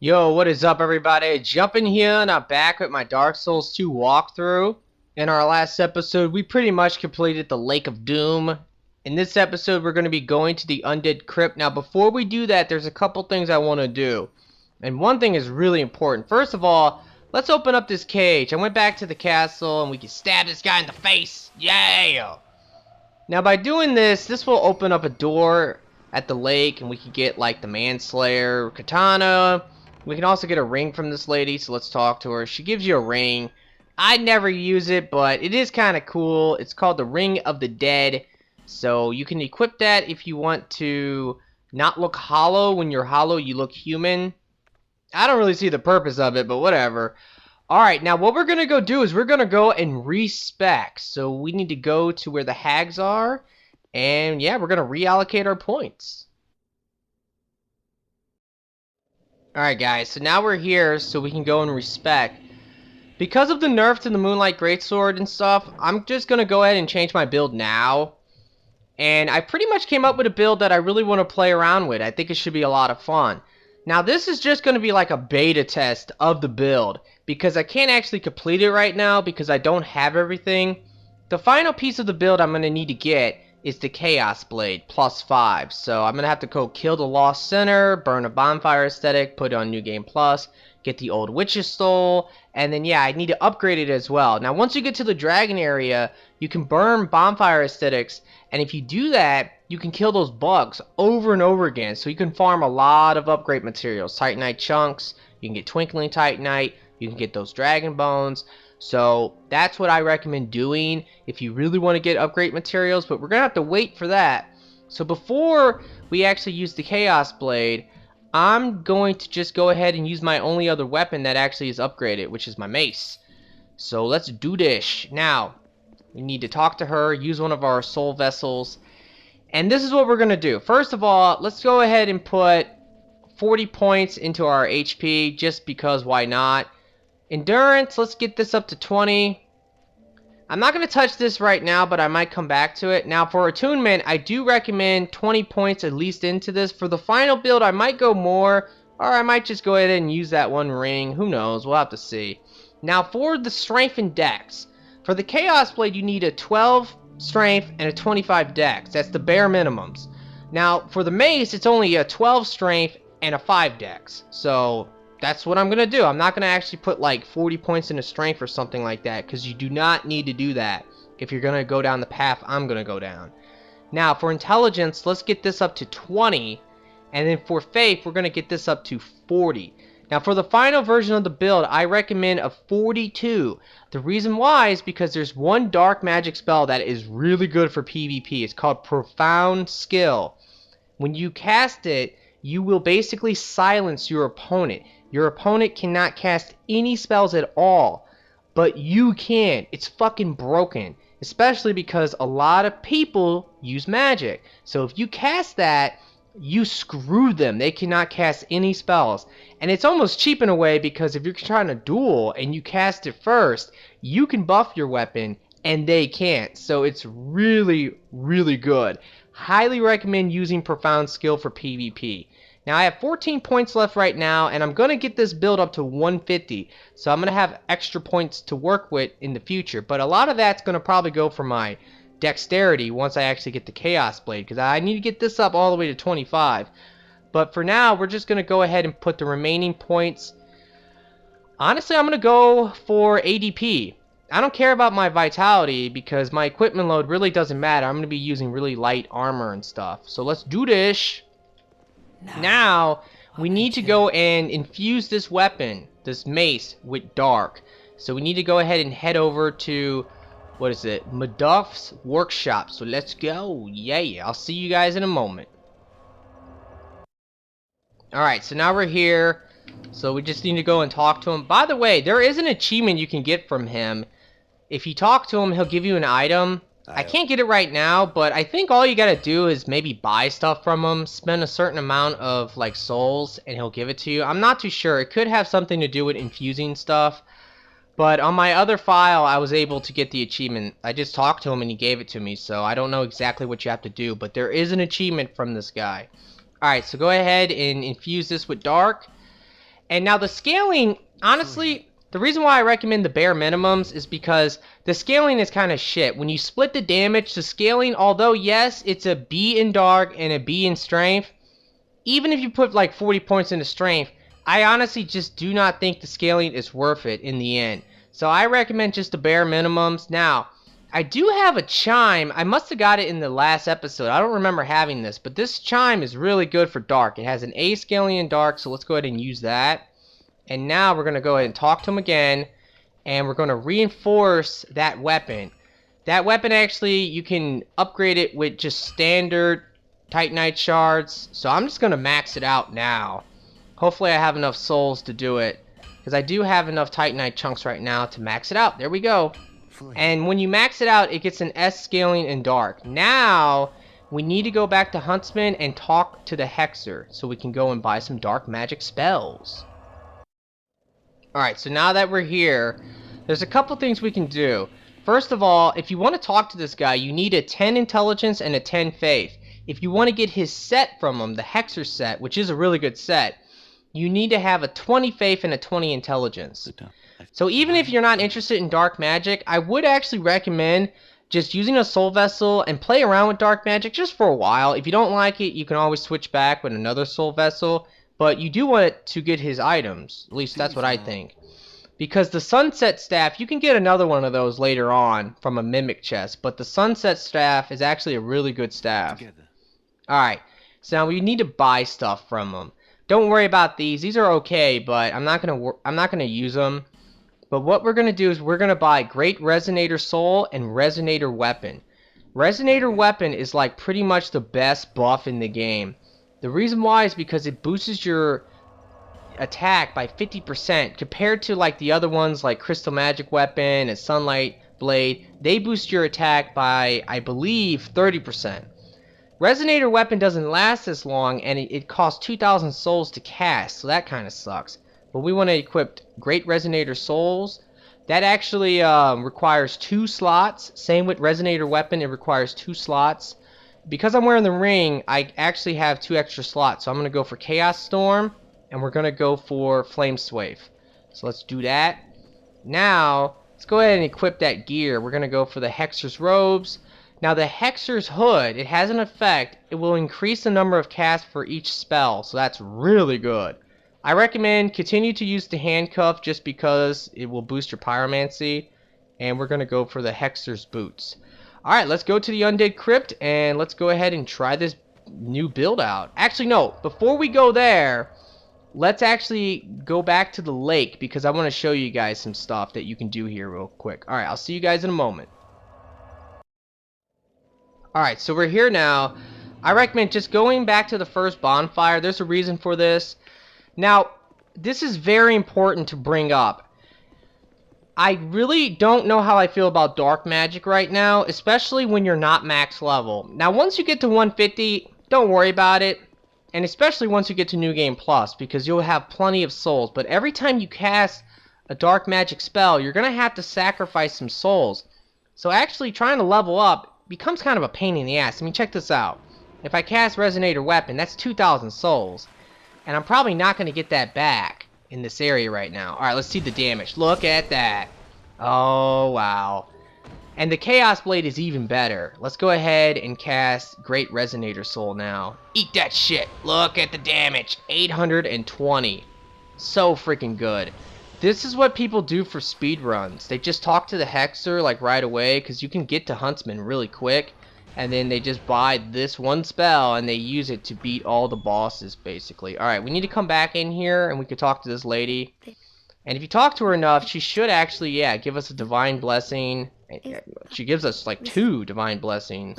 Yo, what is up everybody? Jumping here and I'm back with my Dark Souls 2 walkthrough. In our last episode, we pretty much completed the Lake of Doom. In this episode, we're going to be going to the Undead Crypt. Now, before we do that, there's a couple things I want to do. And one thing is really important. First of all, let's open up this cage. I went back to the castle and we can stab this guy in the face. Yeah! Now, by doing this, this will open up a door at the lake and we can get like the Manslayer katana. We can also get a ring from this lady, so let's talk to her. She gives you a ring. I never use it, but it is kind of cool. It's called the Ring of the Dead. So you can equip that if you want to not look hollow. When you're hollow, you look human. I don't really see the purpose of it, but whatever. Alright, now what we're going to go do is we're going to go and respec. So we need to go to where the hags are. And yeah, we're going to reallocate our points. Alright guys, so now we're here so we can go and respec. Because of the nerf to the Moonlight Greatsword and stuff, I'm just going to go ahead and change my build now. And I pretty much came up with a build that I really want to play around with. I think it should be a lot of fun. Now this is just going to be like a beta test of the build. Because I can't actually complete it right now because I don't have everything. The final piece of the build I'm going to need to get is the Chaos Blade +5. So I'm going to have to go kill the Lost Sinner, burn a Bonfire aesthetic, put it on New Game Plus, get the Old Witch's Soul, and then yeah, I need to upgrade it as well. Now once you get to the Dragon area, you can burn Bonfire aesthetics, and if you do that, you can kill those bugs over and over again. So you can farm a lot of upgrade materials, Titanite chunks, you can get Twinkling Titanite, you can get those Dragon Bones. So that's what I recommend doing if you really want to get upgrade materials, but we're going to have to wait for that. So before we actually use the Chaos Blade, I'm going to just go ahead and use my only other weapon that actually is upgraded, which is my mace. So let's do this. Now, we need to talk to her, use one of our soul vessels, and this is what we're going to do. First of all, let's go ahead and put 40 points into our HP, just because why not? Endurance, let's get this up to 20. I'm not going to touch this right now, but I might come back to it. Now for attunement, I do recommend 20 points at least into this. For the final build, I might go more, or I might just go ahead and use that one ring. Who knows? We'll have to see. Now for the strength and dex. For the Chaos Blade, you need a 12 strength and a 25 dex. That's the bare minimums. Now for the mace, it's only a 12 strength and a 5 dex. So that's what I'm going to do. I'm not going to actually put like 40 points into strength or something like that, because you do not need to do that if you're going to go down the path I'm going to go down. Now for intelligence, let's get this up to 20, and then for faith, we're going to get this up to 40. Now for the final version of the build, I recommend a 42. The reason why is because there's one dark magic spell that is really good for PvP. It's called Profound Skill. When you cast it, you will basically silence your opponent. Your opponent cannot cast any spells at all, but you can. It's fucking broken, especially because a lot of people use magic. So if you cast that, you screw them. They cannot cast any spells. And it's almost cheap in a way, because if you're trying to duel and you cast it first, you can buff your weapon and they can't. So it's really, really good. Highly recommend using Profound Skill for PvP. Now I have 14 points left right now, and I'm going to get this build up to 150. So I'm going to have extra points to work with in the future. But a lot of that's going to probably go for my dexterity once I actually get the Chaos Blade, because I need to get this up all the way to 25. But for now, we're just going to go ahead and put the remaining points. Honestly, I'm going to go for ADP. I don't care about my vitality because my equipment load really doesn't matter. I'm going to be using really light armor and stuff. So let's do this. Now, we need to go and infuse this weapon, this mace, with dark. So we need to go ahead and head over to, what is it, Maduff's workshop. So let's go. Yeah, I'll see you guys in a moment. Alright, so now we're here. So we just need to go and talk to him. By the way, there is an achievement you can get from him. If you talk to him, he'll give you an item. I can't get it right now, but I think all you gotta do is maybe buy stuff from him, spend a certain amount of like souls, and he'll give it to you. I'm not too sure. It could have something to do with infusing stuff, but on my other file, I was able to get the achievement. I just talked to him and he gave it to me, so I don't know exactly what you have to do, but there is an achievement from this guy. Alright, so go ahead and infuse this with dark. And now the scaling, honestly, the reason why I recommend the bare minimums is because the scaling is kind of shit. When you split the damage, the scaling, although yes, it's a B in dark and a B in strength, even if you put like 40 points into strength, I honestly just do not think the scaling is worth it in the end. So I recommend just the bare minimums. Now, I do have a chime. I must have got it in the last episode. I don't remember having this, but this chime is really good for dark. It has an A scaling in dark, so let's go ahead and use that. And now we're going to go ahead and talk to him again, and we're going to reinforce that weapon. That weapon, actually, you can upgrade it with just standard Titanite shards, so I'm just going to max it out now. Hopefully I have enough souls to do it, because I do have enough Titanite chunks right now to max it out. There we go. And when you max it out, it gets an S scaling in dark. Now, we need to go back to Huntsman and talk to the Hexer, so we can go and buy some dark magic spells. Alright, so now that we're here, there's a couple things we can do. First of all, if you want to talk to this guy, you need a 10 intelligence and a 10 faith. If you want to get his set from him, the Hexer set, which is a really good set, you need to have a 20 faith and a 20 intelligence. So even if you're not interested in dark magic, I would actually recommend just using a soul vessel and play around with dark magic just for a while. If you don't like it, you can always switch back with another soul vessel. But you do want it to get his items. At least that's what I think. Because the Sunset Staff, you can get another one of those later on from a Mimic chest. But the Sunset Staff is actually a really good staff. Alright, so now we need to buy stuff from them. Don't worry about these. These are okay, but I'm not gonna use them. But what we're gonna do is we're gonna buy Great Resonator Soul and Resonator Weapon. Resonator Weapon is like pretty much the best buff in the game. The reason why is because it boosts your attack by 50% compared to like the other ones like Crystal Magic Weapon and Sunlight Blade. They boost your attack by, I believe, 30%. Resonator Weapon doesn't last as long, and it costs 2,000 souls to cast, so that kind of sucks. But we want to equip Great Resonator Souls. That actually requires 2 slots. Same with Resonator Weapon, it requires 2 slots. Because I'm wearing the ring, I actually have 2 extra slots. So I'm going to go for Chaos Storm, and we're going to go for Flame Swathe. So let's do that. Now, let's go ahead and equip that gear. We're going to go for the Hexer's Robes. Now the Hexer's Hood, it has an effect. It will increase the number of casts for each spell. So that's really good. I recommend continue to use the Handcuff just because it will boost your Pyromancy. And we're going to go for the Hexer's Boots. Alright, let's go to the Undead Crypt and let's go ahead and try this new build out. Actually, no. Before we go there, let's actually go back to the lake because I want to show you guys some stuff that you can do here real quick. Alright, I'll see you guys in a moment. Alright, so we're here now. I recommend just going back to the first bonfire. There's a reason for this. Now, this is very important to bring up. I really don't know how I feel about dark magic right now, especially when you're not max level. Now, once you get to 150, don't worry about it. And especially once you get to New Game Plus, because you'll have plenty of souls. But every time you cast a dark magic spell, you're going to have to sacrifice some souls. So actually trying to level up becomes kind of a pain in the ass. I mean, check this out. If I cast Resonator Weapon, that's 2,000 souls. And I'm probably not going to get that back in this area right now. Alright, let's see the damage. Look at that. Oh, wow. And the Chaos Blade is even better. Let's go ahead and cast Great Resonator Soul now. Eat that shit. Look at the damage. 820. So freaking good. This is what people do for speedruns. They just talk to the Hexer like right away because you can get to Huntsman really quick. And then they just buy this one spell and they use it to beat all the bosses basically. Alright, we need to come back in here and we can talk to this lady. And if you talk to her enough, she should actually, yeah, give us a divine blessing. She gives us like 2 divine blessings.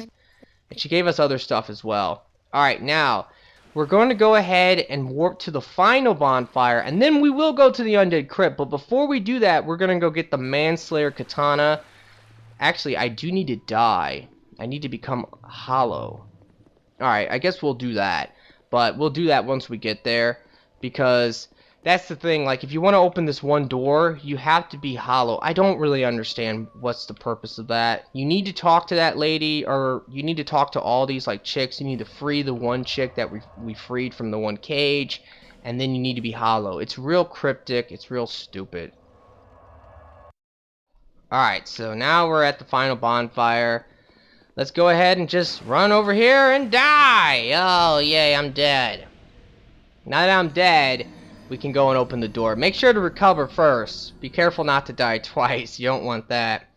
And she gave us other stuff as well. Alright, now, we're going to go ahead and warp to the final bonfire. And then we will go to the Undead Crypt. But before we do that, we're going to go get the Manslayer Katana. Actually, I do need to die. I need to become hollow. Alright, I guess we'll do that. But we'll do that once we get there. Because that's the thing, like if you want to open this one door, you have to be hollow. I don't really understand what's the purpose of that. You need to talk to that lady, or you need to talk to all these like chicks. You need to free the one chick that we freed from the one cage. and then you need to be hollow. It's real cryptic. It's real stupid. Alright, so now we're at the final bonfire. Let's go ahead and just run over here and die! Oh, yay, I'm dead. Now that I'm dead, we can go and open the door. Make sure to recover first. Be careful not to die twice. You don't want that.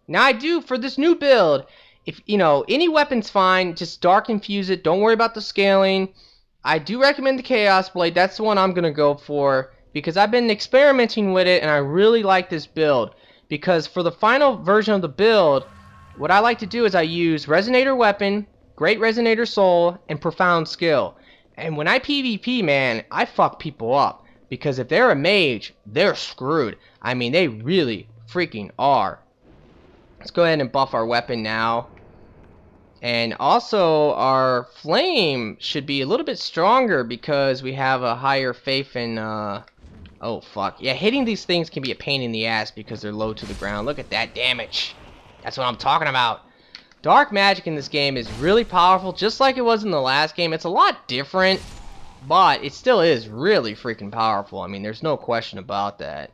Now I do, for this new build, if, you know, any weapon's fine. Just dark infuse it. Don't worry about the scaling. I do recommend the Chaos Blade. That's the one I'm going to go for, because I've been experimenting with it, and I really like this build. Because for the final version of the build, what I like to do is I use Resonator Weapon, Great Resonator Soul, and Profound Skill. And when I PvP, man, I fuck people up. Because if they're a mage, they're screwed. I mean, they really freaking are. Let's go ahead and buff our weapon now. And also, our flame should be a little bit stronger because we have a higher faith in, oh, fuck. Yeah, hitting these things can be a pain in the ass because they're low to the ground. Look at that damage. That's what I'm talking about. Dark magic in this game is really powerful, just like it was in the last game. It's a lot different, but it still is really freaking powerful. I mean, there's no question about that.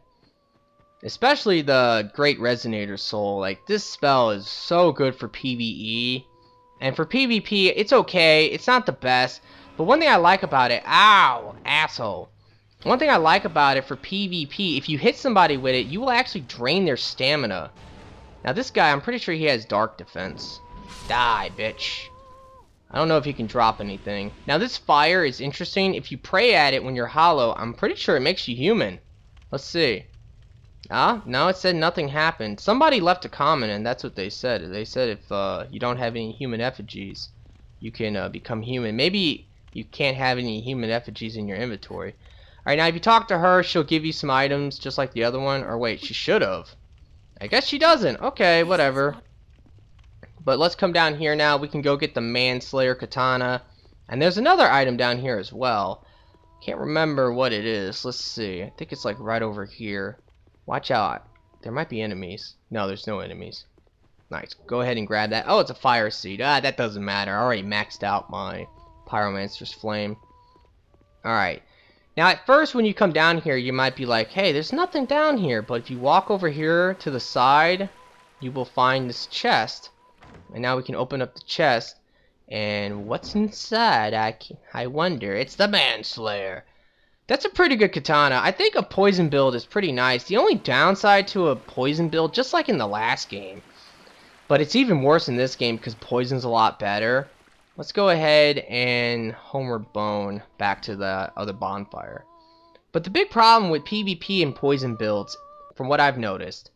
Especially the Great Resonator Soul. Like, this spell is so good for PvE. And for PvP, it's okay. It's not the best. But one thing I like about it... Ow! Asshole. One thing I like about it for PvP, if you hit somebody with it, you will actually drain their stamina. Now this guy, I'm pretty sure he has dark defense. Die, bitch. I don't know if he can drop anything. Now this fire is interesting. If you pray at it when you're hollow, I'm pretty sure it makes you human. Let's see. No, it said nothing happened. Somebody left a comment, and that's what they said. They said if you don't have any human effigies, you can become human. Maybe you can't have any human effigies in your inventory. Alright, now if you talk to her, she'll give you some items just like the other one. Or wait, she should have. I guess she doesn't. Okay, whatever. But let's come down here now. We can go get the Manslayer Katana. And there's another item down here as well. Can't remember what it is. Let's see. I think it's like right over here. Watch out. There might be enemies. No, there's no enemies. Nice. Go ahead and grab that. Oh, it's a fire seed. That doesn't matter. I already maxed out my Pyromancer's Flame. Alright. Now, at first, when you come down here, you might be like, hey, there's nothing down here. But if you walk over here to the side, you will find this chest. And now we can open up the chest. And what's inside? I wonder. It's the Manslayer. That's a pretty good katana. I think a poison build is pretty nice. The only downside to a poison build, just like in the last game, but it's even worse in this game because poison's a lot better. Let's go ahead and homeward bone back to the other bonfire. But the big problem with PvP and poison builds, from what I've noticed,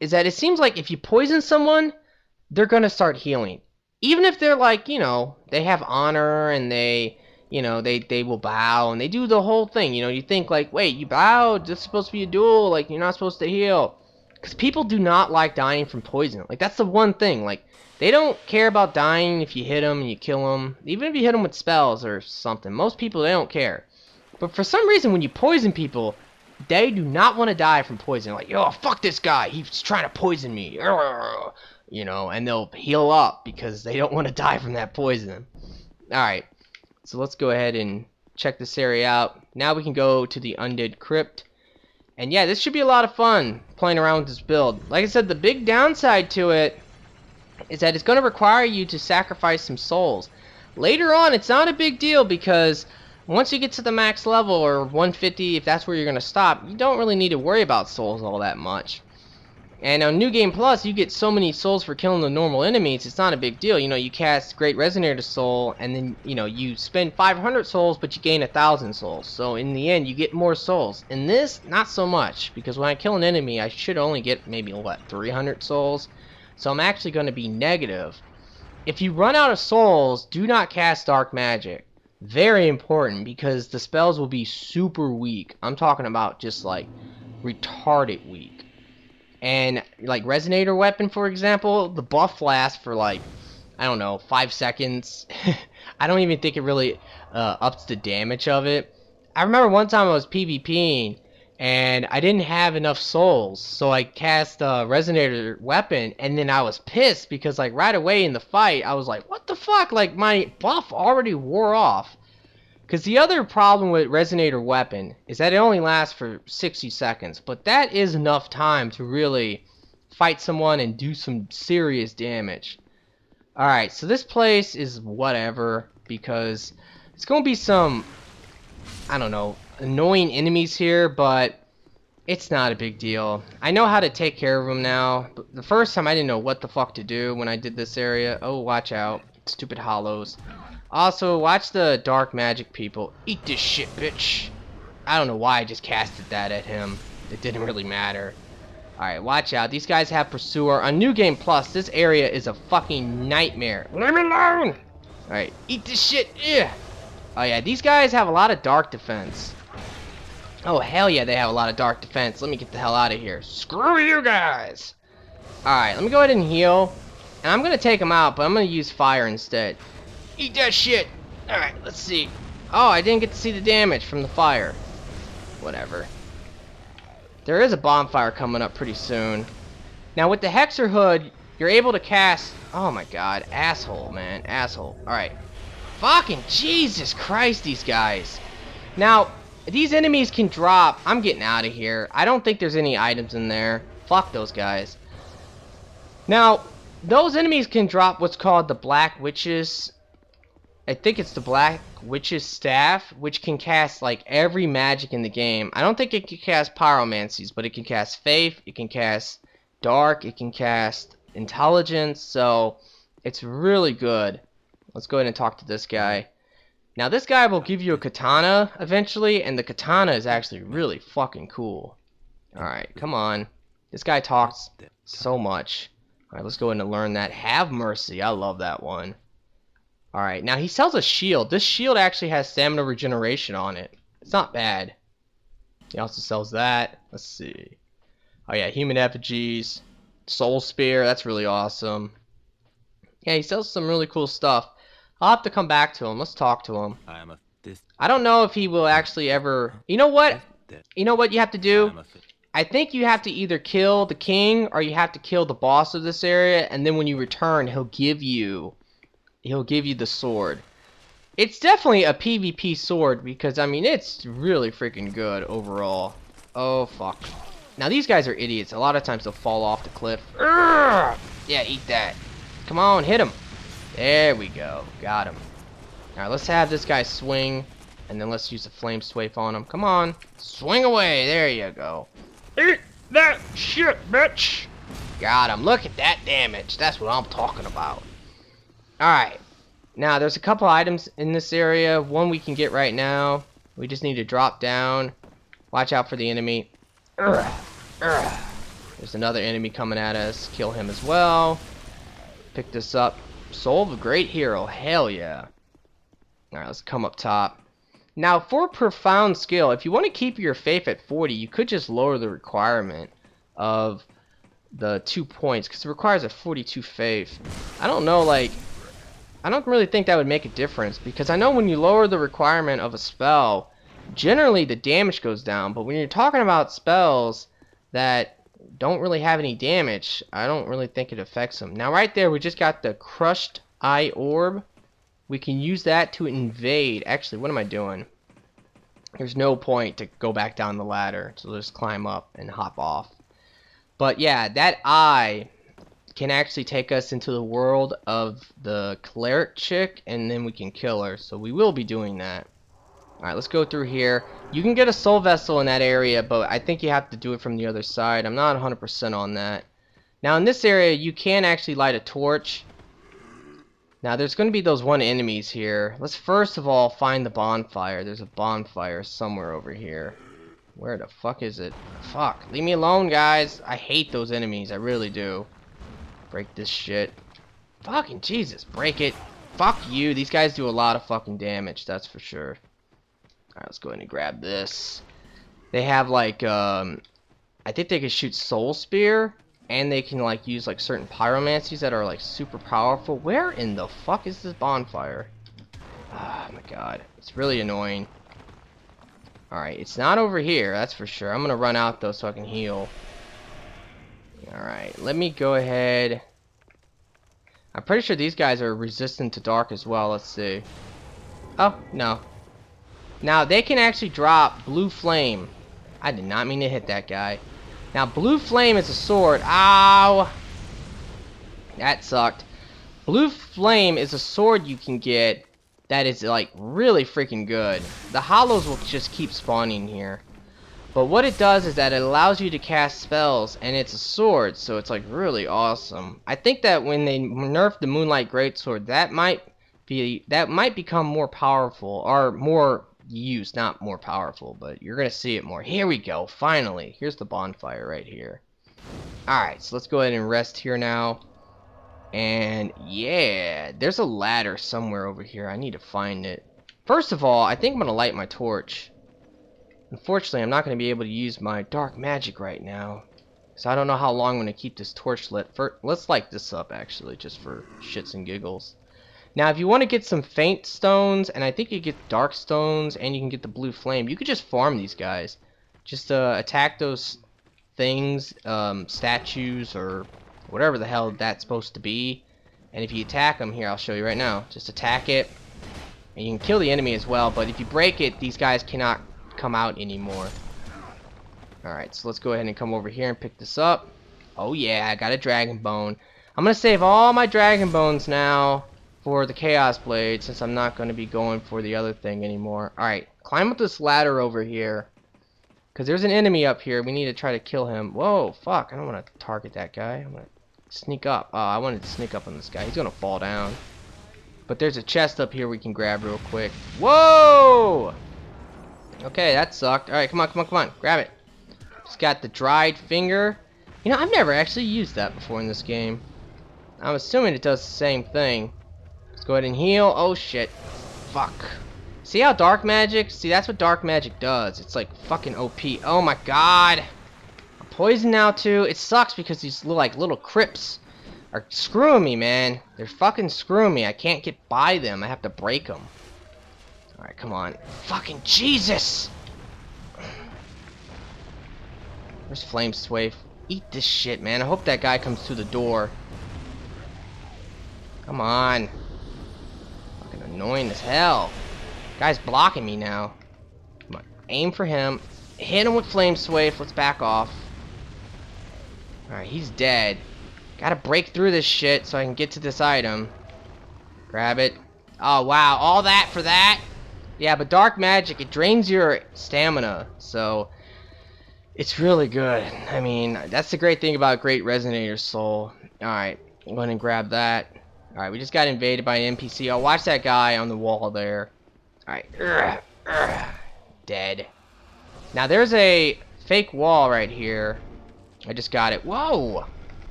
is that it seems like if you poison someone, they're gonna start healing. Even if they're like, you know, they have honor and they... You know, they will bow, and they do the whole thing. You know, you think, like, wait, you bowed? This is supposed to be a duel. Like, you're not supposed to heal. Because people do not like dying from poison. Like, that's the one thing. Like, they don't care about dying if you hit them and you kill them. Even if you hit them with spells or something. Most people, they don't care. But for some reason, when you poison people, they do not want to die from poison. Like, yo, fuck this guy. He's trying to poison me. You know, and they'll heal up because they don't want to die from that poison. Alright. So let's go ahead and check this area out. Now we can go to the Undead Crypt. And yeah, this should be a lot of fun playing around with this build. Like I said, the big downside to it is that it's going to require you to sacrifice some souls. Later on, it's not a big deal because once you get to the max level or 150, if that's where you're going to stop, you don't really need to worry about souls all that much. And on New Game Plus, you get so many souls for killing the normal enemies, it's not a big deal. You know, you cast Great Resonator Soul, and then, you know, you spend 500 souls, but you gain 1,000 souls. So in the end, you get more souls. In this, not so much, because when I kill an enemy, I should only get maybe, what, 300 souls? So I'm actually going to be negative. If you run out of souls, do not cast Dark Magic. Very important, because the spells will be super weak. I'm talking about just, like, retarded weak. And, like, Resonator Weapon, for example, the buff lasts for, like, I don't know, 5 seconds. I don't even think it really ups the damage of it. I remember one time I was PvPing, and I didn't have enough souls, so I cast Resonator Weapon, and then I was pissed, because, like, right away in the fight, I was like, what the fuck? Like, my buff already wore off. Because the other problem with Resonator weapon is that it only lasts for 60 seconds. But that is enough time to really fight someone and do some serious damage. Alright, so this place is whatever. Because it's going to be some, I don't know, annoying enemies here. But it's not a big deal. I know how to take care of them now. But the first time I didn't know what the fuck to do when I did this area. Oh, watch out. Stupid hollows. Also, watch the dark magic people. Eat this shit, bitch. I don't know why I just casted that at him. It didn't really matter. Alright, watch out. These guys have Pursuer. On New Game Plus, this area is a fucking nightmare. Leave me alone! Alright, eat this shit. Ugh. Oh yeah, these guys have a lot of dark defense. Oh, hell yeah, they have a lot of dark defense. Let me get the hell out of here. Screw you guys! Alright, let me go ahead and heal. And I'm going to take them out, but I'm going to use fire instead. Eat that shit! Alright, let's see. Oh, I didn't get to see the damage from the fire. Whatever. There is a bonfire coming up pretty soon. Now, with the Hexer Hood, you're able to cast... Oh my god, asshole, man. Asshole. Alright. Fucking Jesus Christ, these guys. Now, these enemies can drop... I'm getting out of here. I don't think there's any items in there. Fuck those guys. Now, those enemies can drop what's called the Black Witch's... I think it's the Black Witch's Staff, which can cast like every magic in the game. I don't think it can cast pyromancies, but it can cast Faith, it can cast Dark, it can cast Intelligence, so it's really good. Let's go ahead and talk to this guy. Now this guy will give you a katana eventually, and the katana is actually really fucking cool. Alright, come on. This guy talks so much. Alright, let's go ahead and learn that. Have Mercy, I love that one. Alright, now he sells a shield. This shield actually has stamina regeneration on it. It's not bad. He also sells that. Let's see. Oh yeah, human effigies. Soul spear, that's really awesome. Yeah, he sells some really cool stuff. I'll have to come back to him. Let's talk to him. I don't know if he will actually ever... You know what? You know what you have to do? I think you have to either kill the king or you have to kill the boss of this area, and then when you return, he'll give you the sword. It's definitely a PvP sword because, I mean, it's really freaking good overall. Oh, fuck. Now, these guys are idiots. A lot of times they'll fall off the cliff. Urgh! Yeah, eat that. Come on, hit him. There we go. Got him. Alright, let's have this guy swing, and then let's use the flame swape on him. Come on. Swing away. There you go. Eat that shit, bitch. Got him. Look at that damage. That's what I'm talking about. Alright, now there's a couple items in this area. One we can get right now. We just need to drop down. Watch out for the enemy. Urgh, urgh. There's another enemy coming at us. Kill him as well. Pick this up. Soul of a Great Hero. Hell yeah. Alright, let's come up top. Now, for Profound Skill, if you want to keep your faith at 40, you could just lower the requirement of the 2 points, because it requires a 42 faith. I don't know, like... I don't really think that would make a difference, because I know when you lower the requirement of a spell, generally the damage goes down, but when you're talking about spells that don't really have any damage, I don't really think it affects them. Now right there, we just got the Crushed Eye Orb. We can use that to invade. Actually, what am I doing? There's no point to go back down the ladder, so just climb up and hop off. But yeah, that eye can actually take us into the world of the cleric chick, and then we can kill her, so we will be doing that. Alright, let's go through here. You can get a soul vessel in that area, but I think you have to do it from the other side. I'm not 100% on that. Now in this area, you can actually light a torch. Now there's going to be those one enemies here. Let's first of all find the bonfire. There's a bonfire somewhere over here. Where the fuck is it? Fuck, leave me alone, guys. I hate those enemies, I really do. Break this shit. Fucking Jesus, break it. Fuck you. These guys do a lot of fucking damage, that's for sure. Alright, let's go ahead and grab this. They have like, I think they can shoot Soul Spear, and they can like use like certain pyromancies that are like super powerful. Where in the fuck is this bonfire? Oh my god, it's really annoying. Alright, it's not over here, that's for sure. I'm gonna run out though so I can heal. Alright, let me go ahead. I'm pretty sure these guys are resistant to dark as well. Let's see. Oh, no. Now, they can actually drop blue flame. I did not mean to hit that guy. Now, blue flame is a sword. Ow! That sucked. Blue flame is a sword you can get that is, like, really freaking good. The hollows will just keep spawning here. But what it does is that it allows you to cast spells, and it's a sword, so it's, like, really awesome. I think that when they nerf the Moonlight Greatsword, that might become more powerful, or more used, not more powerful, but you're gonna see it more. Here we go, finally. Here's the bonfire right here. Alright, so let's go ahead and rest here now. And yeah, there's a ladder somewhere over here. I need to find it. First of all, I think I'm gonna light my torch. Unfortunately, I'm not gonna be able to use my dark magic right now, so I don't know how long I'm gonna keep this torch lit. Let's light this up actually, just for shits and giggles. Now, if you want to get some faint stones, and I think you get dark stones, and you can get the blue flame, you could just farm these guys. Just attack those things, statues, or whatever the hell that's supposed to be. And if you attack them, here, I'll show you right now. Just attack it, and you can kill the enemy as well, but if you break it, these guys cannot come out anymore. Alright, so let's go ahead and come over here and pick this up. Oh yeah, I got a dragon bone. I'm going to save all my dragon bones now for the Chaos Blade, since I'm not going to be going for the other thing anymore. Alright, climb up this ladder over here, because there's an enemy up here. We need to try to kill him. Whoa, fuck, I don't want to target that guy. I'm going to sneak up. Oh, I wanted to sneak up on this guy. He's going to fall down. But there's a chest up here we can grab real quick. Whoa! Okay, that sucked. Alright, come on, come on, come on. Grab it. Just got the dried finger. You know, I've never actually used that before in this game. I'm assuming it does the same thing. Let's go ahead and heal. Oh, shit. Fuck. See how dark magic? See, that's what dark magic does. It's like fucking OP. Oh, my God. I'm poisoned now, too. It sucks because these little crypts are screwing me, man. They're fucking screwing me. I can't get by them. I have to break them. Alright, come on. Fucking Jesus! Where's Flame Swaif? Eat this shit, man. I hope that guy comes through the door. Come on. Fucking annoying as hell. Guy's blocking me now. Come on. Aim for him. Hit him with Flame Swaif. Let's back off. Alright, he's dead. Gotta break through this shit so I can get to this item. Grab it. Oh, wow. All that for that? Yeah, but dark magic, it drains your stamina, so it's really good. I mean, that's the great thing about Great Resonator Soul. Alright, go ahead and grab that. Alright, we just got invaded by an NPC. Oh, watch that guy on the wall there. Alright, dead. Now, there's a fake wall right here. I just got it. Whoa!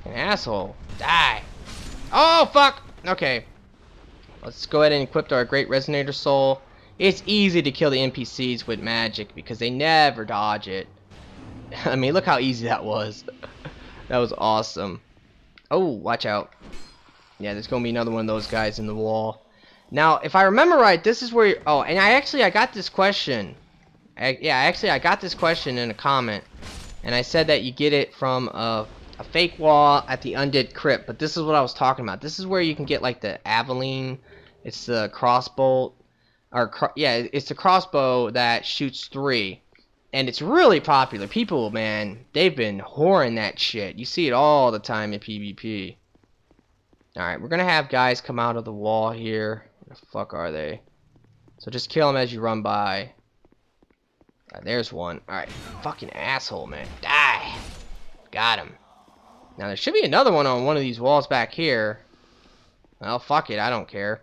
An asshole. Die. Oh, fuck! Okay. Let's go ahead and equip our Great Resonator Soul. It's easy to kill the NPCs with magic because they never dodge it. I mean, look how easy that was. That was awesome. Oh, watch out. Yeah, there's going to be another one of those guys in the wall. Now, if I remember right, this is where... Oh, and I got this question. I got this question in a comment. And I said that you get it from a fake wall at the Undead Crypt. But this is what I was talking about. This is where you can get, like, the Aveline. It's the crossbow. It's the crossbow that shoots 3. And it's really popular. People, man, they've been whoring that shit. You see it all the time in PvP. Alright, we're gonna have guys come out of the wall here. Where the fuck are they? So just kill them as you run by. There's one. Alright, fucking asshole, man. Die! Got him. Now there should be another one on one of these walls back here. Well, fuck it, I don't care.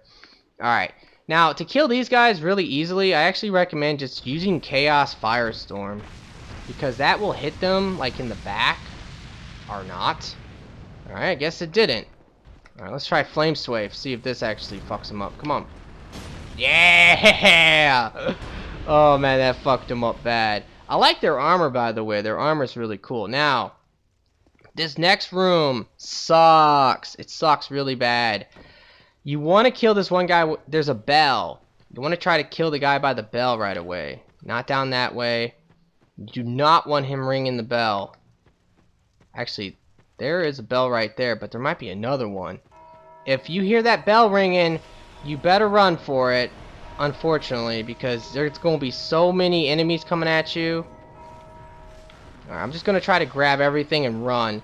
Alright. Now, to kill these guys really easily, I actually recommend just using Chaos Firestorm. Because that will hit them, like, in the back. Or not. Alright, I guess it didn't. Alright, let's try Flame Swaif. See if this actually fucks them up. Come on. Yeah! Oh, man, that fucked them up bad. I like their armor, by the way. Their armor's really cool. Now, this next room sucks. It sucks really bad. You want to kill this one guy. There's a bell. You want to try to kill the guy by the bell right away. Not down that way. You do not want him ringing the bell. Actually, there is a bell right there, but there might be another one. If you hear that bell ringing, you better run for it. unfortunately, because there's going to be so many enemies coming at you. Alright, I'm just going to try to grab everything and run.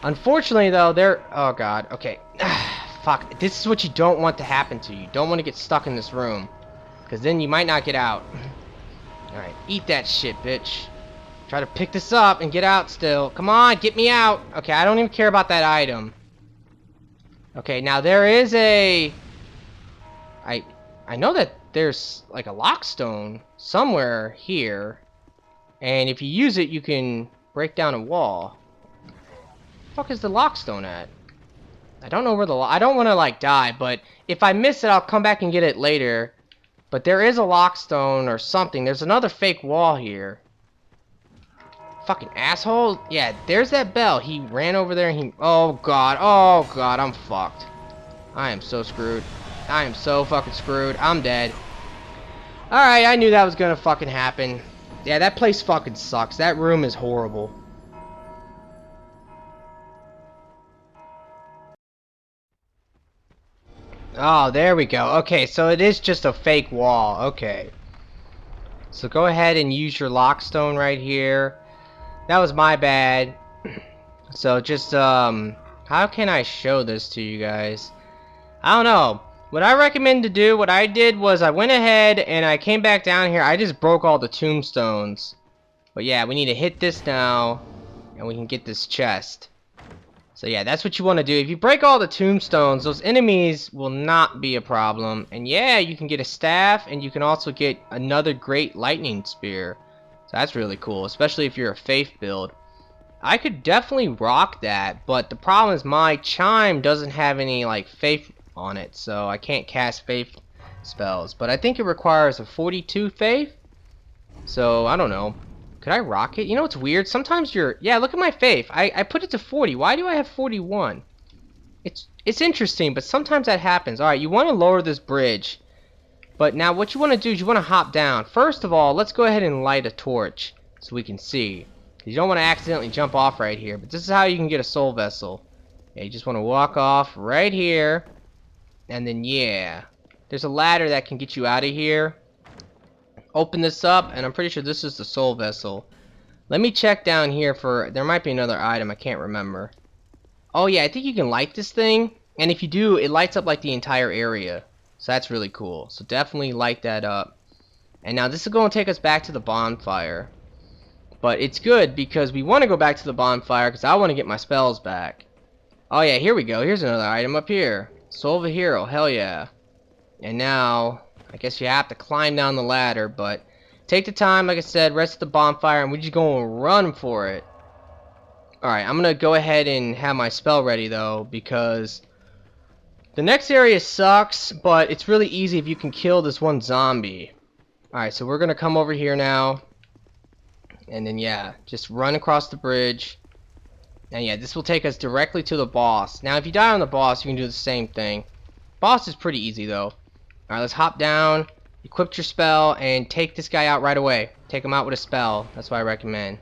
Unfortunately, though, oh god, okay. Fuck, this is what you don't want to happen to you. You don't want to get stuck in this room, because then you might not get out. Alright, eat that shit, bitch. Try to pick this up and get out still. Come on, get me out. Okay, I don't even care about that item. Okay, now there is a... I know that there's like a lockstone somewhere here. And if you use it, you can break down a wall. Where the fuck is the lockstone at? I don't know where I don't want to like die, but if I miss it, I'll come back and get it later. But there is a lockstone or something. There's another fake wall here. Fucking asshole. Yeah, there's that bell. He ran over there and he... Oh god, I'm fucked. I am so screwed. I am so fucking screwed. I'm dead. Alright, I knew that was gonna fucking happen. Yeah, that place fucking sucks. That room is horrible. Oh, there we go. Okay, so it is just a fake wall. Okay. So go ahead and use your lockstone right here. That was my bad. So just, how can I show this to you guys? I don't know. What I recommend to do, what I did was I went ahead and I came back down here. I just broke all the tombstones. But yeah, we need to hit this now, and we can get this chest. So yeah, that's what you want to do. If you break all the tombstones, those enemies will not be a problem. And yeah, you can get a staff, and you can also get another great lightning spear. So that's really cool, especially if you're a faith build. I could definitely rock that, but the problem is my chime doesn't have any like faith on it, so I can't cast faith spells. But I think it requires a 42 faith. So I don't know. Could I rock it? You know what's weird? Sometimes yeah, look at my faith. I put it to 40. Why do I have 41? It's interesting, but sometimes that happens. Alright, you want to lower this bridge. But now what you want to do is you want to hop down. First of all, let's go ahead and light a torch so we can see. You don't want to accidentally jump off right here, but this is how you can get a soul vessel. Yeah, you just want to walk off right here. And then yeah, there's a ladder that can get you out of here. Open this up, and I'm pretty sure this is the soul vessel. Let me check down here for... There might be another item, I can't remember. Oh yeah, I think you can light this thing. And if you do, it lights up like the entire area. So that's really cool. So definitely light that up. And now this is going to take us back to the bonfire. But it's good because we want to go back to the bonfire because I want to get my spells back. Oh yeah, here we go. Here's another item up here. Soul of a hero, hell yeah. And now... I guess you have to climb down the ladder, but take the time, like I said, rest at the bonfire, and we're just going to run for it. Alright, I'm going to go ahead and have my spell ready, though, because the next area sucks, but it's really easy if you can kill this one zombie. Alright, so we're going to come over here now, and then, yeah, just run across the bridge. And, yeah, this will take us directly to the boss. Now, if you die on the boss, you can do the same thing. Boss is pretty easy, though. Alright, let's hop down, equip your spell, and take this guy out right away. Take him out with a spell. That's what I recommend.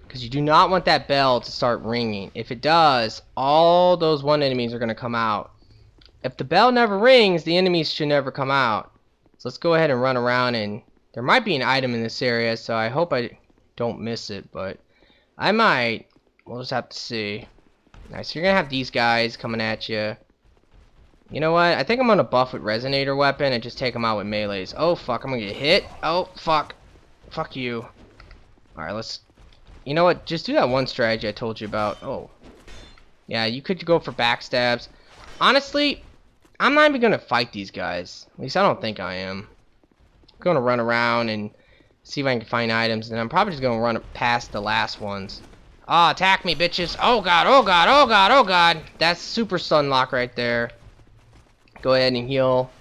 Because you do not want that bell to start ringing. If it does, all those one enemies are going to come out. If the bell never rings, the enemies should never come out. So let's go ahead and run around, and there might be an item in this area, so I hope I don't miss it, but I might. We'll just have to see. Alright, so you're going to have these guys coming at you. You know what? I think I'm gonna buff with Resonator weapon and just take them out with melees. Oh fuck, I'm gonna get hit. Oh fuck. Fuck you. Alright, let's... You know what? Just do that one strategy I told you about. Oh. Yeah, you could go for backstabs. Honestly, I'm not even gonna fight these guys. At least I don't think I am. I'm gonna run around and see if I can find items, and I'm probably just gonna run past the last ones. Ah, attack me, bitches. Oh god, oh god, oh god, oh god. That's super stun lock right there. Go ahead and heal.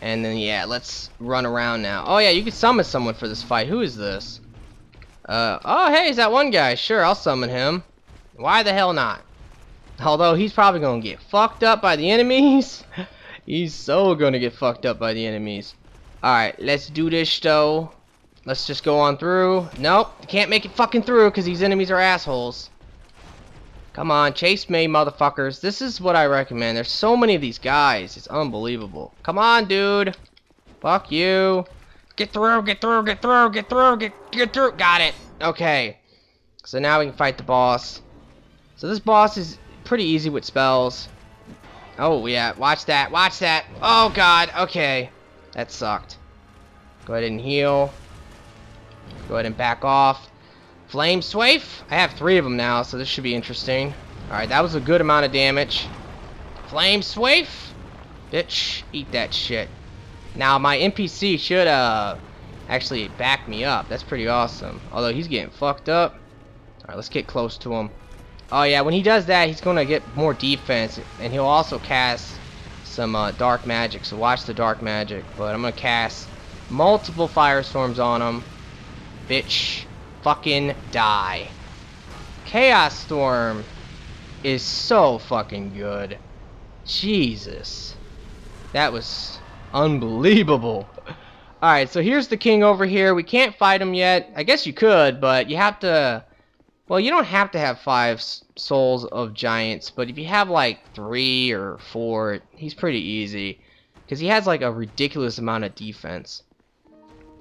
And then, yeah, let's run around now. Oh, yeah, you can summon someone for this fight. Who is this? Oh, hey, is that one guy? Sure, I'll summon him. Why the hell not? Although, he's probably gonna get fucked up by the enemies. He's so gonna get fucked up by the enemies. Alright, let's do this, though. Let's just go on through. Nope, can't make it fucking through because these enemies are assholes. Come on, chase me, motherfuckers. This is what I recommend. There's so many of these guys. It's unbelievable. Come on, dude. Fuck you. Get through, get through, get through, get through, get through. Got it. Okay. So now we can fight the boss. So this boss is pretty easy with spells. Oh, yeah. Watch that. Watch that. Oh, God. Okay. That sucked. Go ahead and heal. Go ahead and back off. Flame Swaif. I have 3 of them now, so this should be interesting. Alright, that was a good amount of damage. Flame Swaif. Bitch, eat that shit. Now, my NPC should, actually back me up. That's pretty awesome. Although, he's getting fucked up. Alright, let's get close to him. Oh, yeah, when he does that, he's gonna get more defense. And he'll also cast some, dark magic. So, watch the dark magic. But I'm gonna cast multiple firestorms on him. Bitch, fucking die. Chaos Storm is so fucking good. Jesus. That was unbelievable. Alright, so here's the king over here. We can't fight him yet. I guess you could, but you have to... Well, you don't have to have 5 souls of giants, but if you have like 3 or 4, he's pretty easy. Because he has like a ridiculous amount of defense.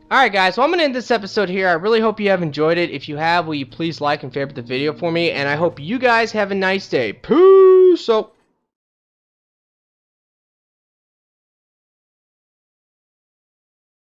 Alright guys, so I'm going to end this episode here. I really hope you have enjoyed it. If you have, will you please like and favorite the video for me? And I hope you guys have a nice day. Peace out.